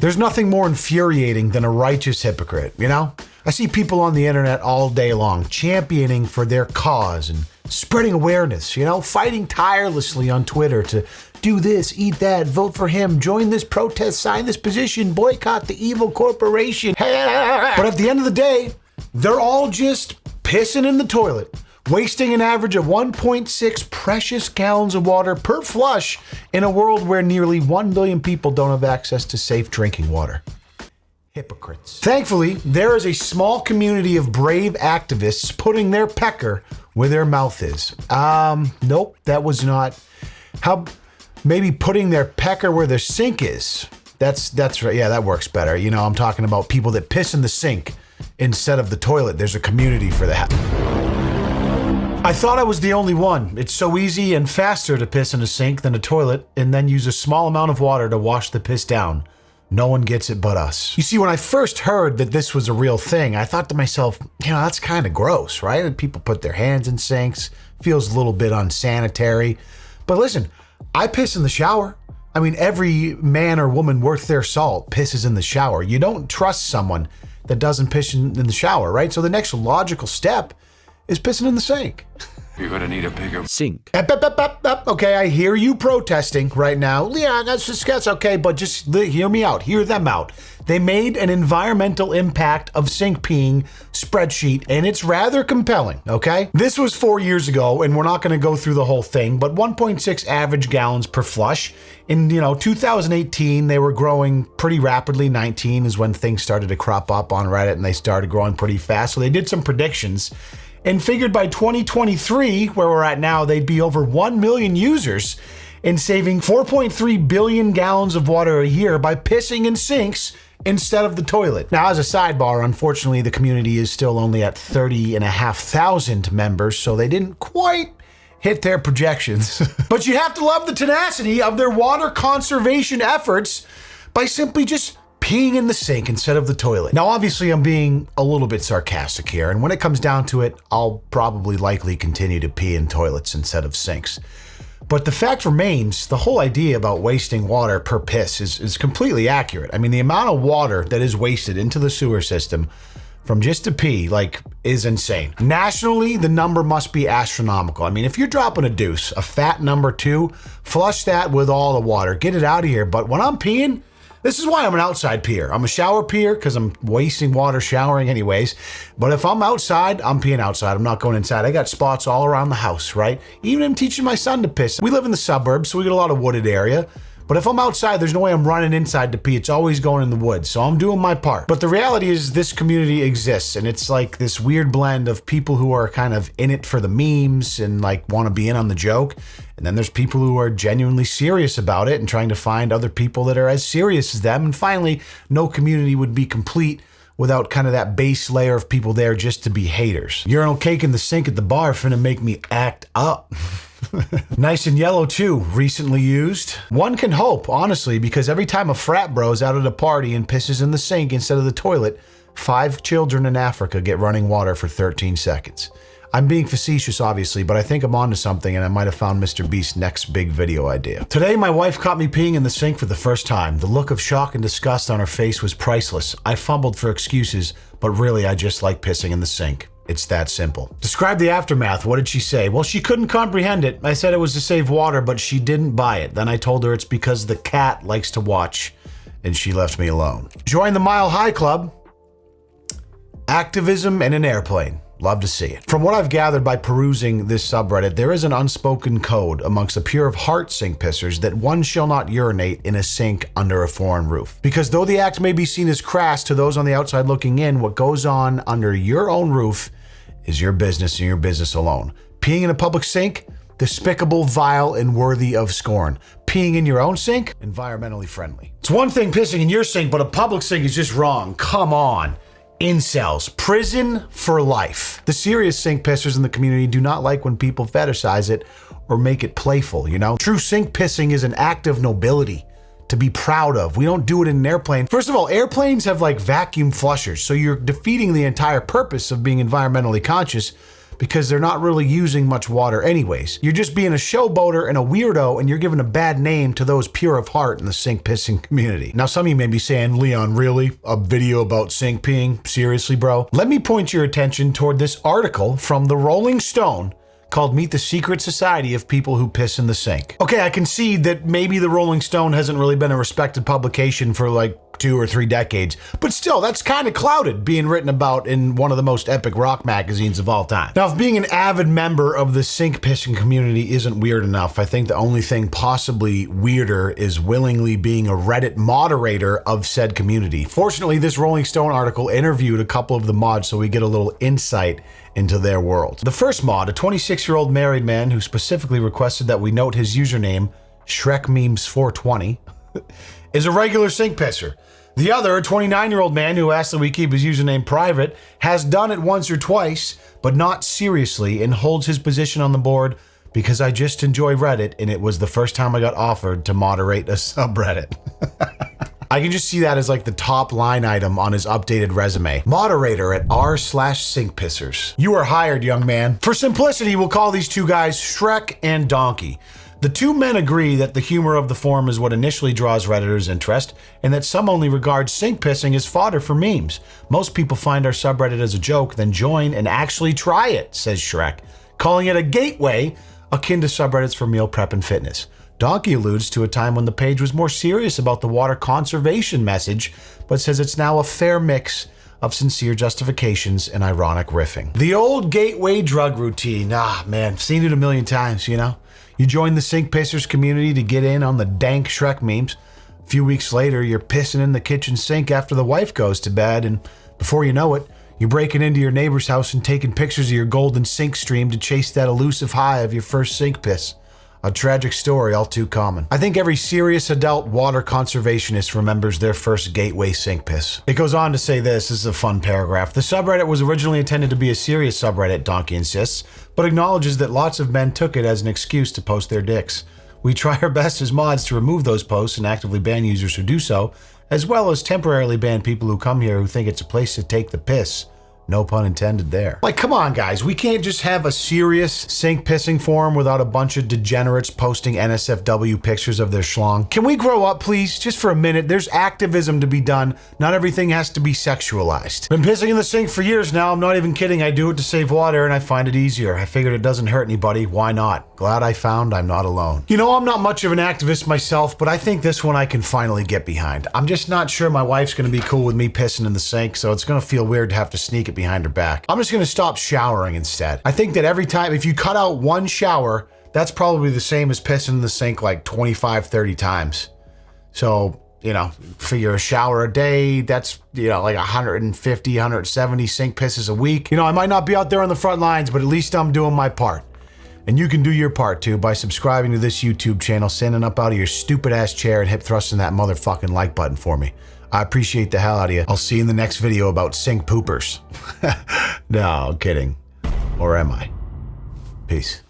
There's nothing more infuriating than a righteous hypocrite, you know? I see people on the internet all day long championing for their cause and spreading awareness, you know, fighting tirelessly on Twitter to do this, eat that, vote for him, join this protest, sign this petition, boycott the evil corporation. But at the end of the day, they're all just pissing in the toilet, wasting an average of 1.6 precious gallons of water per flush in a world where nearly 1 billion people don't have access to safe drinking water. Hypocrites. Thankfully, there is a small community of brave activists putting their pecker where their mouth is. Nope, that was not. How, maybe putting their pecker where their sink is. That's right. Yeah, that works better. You know, I'm talking about people that piss in the sink instead of the toilet. There's a community for that. I thought I was the only one. It's so easy and faster to piss in a sink than a toilet and then use a small amount of water to wash the piss down. No one gets it but us. You see, when I first heard that this was a real thing, I thought to myself, you know, that's kind of gross, right? And people put their hands in sinks. Feels a little bit unsanitary. But listen, I piss in the shower. I mean, every man or woman worth their salt pisses in the shower. You don't trust someone that doesn't piss in the shower, right? So the next logical step is pissing in the sink. You're gonna need a bigger sink. Okay, I hear you protesting right now. Yeah, that's okay, but just hear me out. Hear them out. They made an environmental impact of sink peeing spreadsheet, and it's rather compelling, okay? This was 4 years ago, and we're not gonna go through the whole thing, but 1.6 average gallons per flush. In, 2018, they were growing pretty rapidly. 19 is when things started to crop up on Reddit, and they started growing pretty fast. So they did some predictions and figured by 2023, where we're at now, they'd be over 1 million users and saving 4.3 billion gallons of water a year by pissing in sinks instead of the toilet. Now, as a sidebar, unfortunately, the community is still only at 30,500 members, so they didn't quite hit their projections. But you have to love the tenacity of their water conservation efforts by simply just peeing in the sink instead of the toilet. Now, obviously, I'm being a little bit sarcastic here, and when it comes down to it, I'll probably likely continue to pee in toilets instead of sinks. But the fact remains, the whole idea about wasting water per piss is completely accurate. I mean, the amount of water that is wasted into the sewer system from just to pee, is insane. Nationally, the number must be astronomical. I mean, if you're dropping a deuce, a fat number 2, flush that with all the water, get it out of here. But when I'm peeing, this is why I'm an outside peer. I'm a shower peer because I'm wasting water showering anyways. But if I'm outside, I'm peeing outside. I'm not going inside. I got spots all around the house, right? Even I'm teaching my son to piss. We live in the suburbs, so we get a lot of wooded area. But if I'm outside, there's no way I'm running inside to pee. It's always going in the woods. So I'm doing my part. But the reality is this community exists, and it's like this weird blend of people who are kind of in it for the memes and want to be in on the joke. And then there's people who are genuinely serious about it and trying to find other people that are as serious as them. And finally, no community would be complete without kind of that base layer of people there just to be haters. Urinal cake in the sink at the bar finna make me act up. Nice and yellow too, recently used. One can hope, honestly, because every time a frat bro's out at a party and pisses in the sink instead of the toilet, 5 children in Africa get running water for 13 seconds. I'm being facetious, obviously, but I think I'm onto something and I might have found Mr. Beast's next big video idea. Today, my wife caught me peeing in the sink for the first time. The look of shock and disgust on her face was priceless. I fumbled for excuses, but really, I just like pissing in the sink. It's that simple. Describe the aftermath. What did she say? Well, she couldn't comprehend it. I said it was to save water, but she didn't buy it. Then I told her it's because the cat likes to watch, and she left me alone. Join the Mile High Club. Activism in an airplane. Love to see it. From what I've gathered by perusing this subreddit, there is an unspoken code amongst the pure of heart sink pissers that one shall not urinate in a sink under a foreign roof. Because though the act may be seen as crass to those on the outside looking in, what goes on under your own roof is your business and your business alone. Peeing in a public sink? Despicable, vile, and worthy of scorn. Peeing in your own sink? Environmentally friendly. It's one thing pissing in your sink, but a public sink is just wrong. Come on. Incels. Prison for life. The serious sink pissers in the community do not like when people fetishize it or make it playful, True sink pissing is an act of nobility to be proud of. We don't do it in an airplane. First of all, airplanes have vacuum flushers, so you're defeating the entire purpose of being environmentally conscious because they're not really using much water anyways. You're just being a showboater and a weirdo, and you're giving a bad name to those pure of heart in the sink pissing community. Now, some of you may be saying, Leon, really? A video about sink peeing? Seriously, bro? Let me point your attention toward this article from the Rolling Stone called Meet the Secret Society of People Who Piss in the Sink. Okay, I concede that maybe the Rolling Stone hasn't really been a respected publication for like 2 or 3 decades, but still, that's kind of clouded being written about in one of the most epic rock magazines of all time. Now, if being an avid member of the sink pissing community isn't weird enough, I think the only thing possibly weirder is willingly being a Reddit moderator of said community. Fortunately, this Rolling Stone article interviewed a couple of the mods, so we get a little insight into their world. The first mod, a 26-year-old married man who specifically requested that we note his username, ShrekMemes420, is a regular sink pisser. The other, a 29-year-old man who asked that we keep his username private, has done it once or twice, but not seriously, and holds his position on the board because I just enjoy Reddit and it was the first time I got offered to moderate a subreddit. I can just see that as like the top line item on his updated resume. Moderator at r/sinkpissers. You are hired, young man. For simplicity, we'll call these two guys Shrek and Donkey. The two men agree that the humor of the forum is what initially draws Redditors' interest, and that some only regard sink pissing as fodder for memes. Most people find our subreddit as a joke, then join and actually try it, says Shrek, calling it a gateway akin to subreddits for meal prep and fitness. Donkey alludes to a time when the page was more serious about the water conservation message, but says it's now a fair mix of sincere justifications and ironic riffing. The old gateway drug routine. Ah, man, seen it a million times, you know? You join the sink pissers community to get in on the dank Shrek memes. A few weeks later, you're pissing in the kitchen sink after the wife goes to bed, and before you know it, you're breaking into your neighbor's house and taking pictures of your golden sink stream to chase that elusive high of your first sink piss. A tragic story all too common. I think every serious adult water conservationist remembers their first gateway sink piss. It goes on to say this is a fun paragraph. The subreddit was originally intended to be a serious subreddit, Donkey insists, but acknowledges that lots of men took it as an excuse to post their dicks. We try our best as mods to remove those posts and actively ban users who do so, as well as temporarily ban people who come here who think it's a place to take the piss. No pun intended there. Like, come on, guys. We can't just have a serious sink pissing forum without a bunch of degenerates posting NSFW pictures of their schlong. Can we grow up, please? Just for a minute. There's activism to be done. Not everything has to be sexualized. Been pissing in the sink for years now. I'm not even kidding. I do it to save water and I find it easier. I figured it doesn't hurt anybody. Why not? Glad I found I'm not alone. You know, I'm not much of an activist myself, but I think this one I can finally get behind. I'm just not sure my wife's gonna be cool with me pissing in the sink, so it's gonna feel weird to have to sneak it behind her back. I'm just gonna stop showering instead. I think that every time, if you cut out one shower, that's probably the same as pissing in the sink like 25, 30 times. So, you know, figure a shower a day, that's, you know, like 150, 170 sink pisses a week. You know, I might not be out there on the front lines, but at least I'm doing my part. And you can do your part too by subscribing to this YouTube channel, standing up out of your stupid ass chair and hip thrusting that motherfucking like button for me. I appreciate the hell out of you. I'll see you in the next video about sink poopers. No, I'm kidding. Or am I? Peace.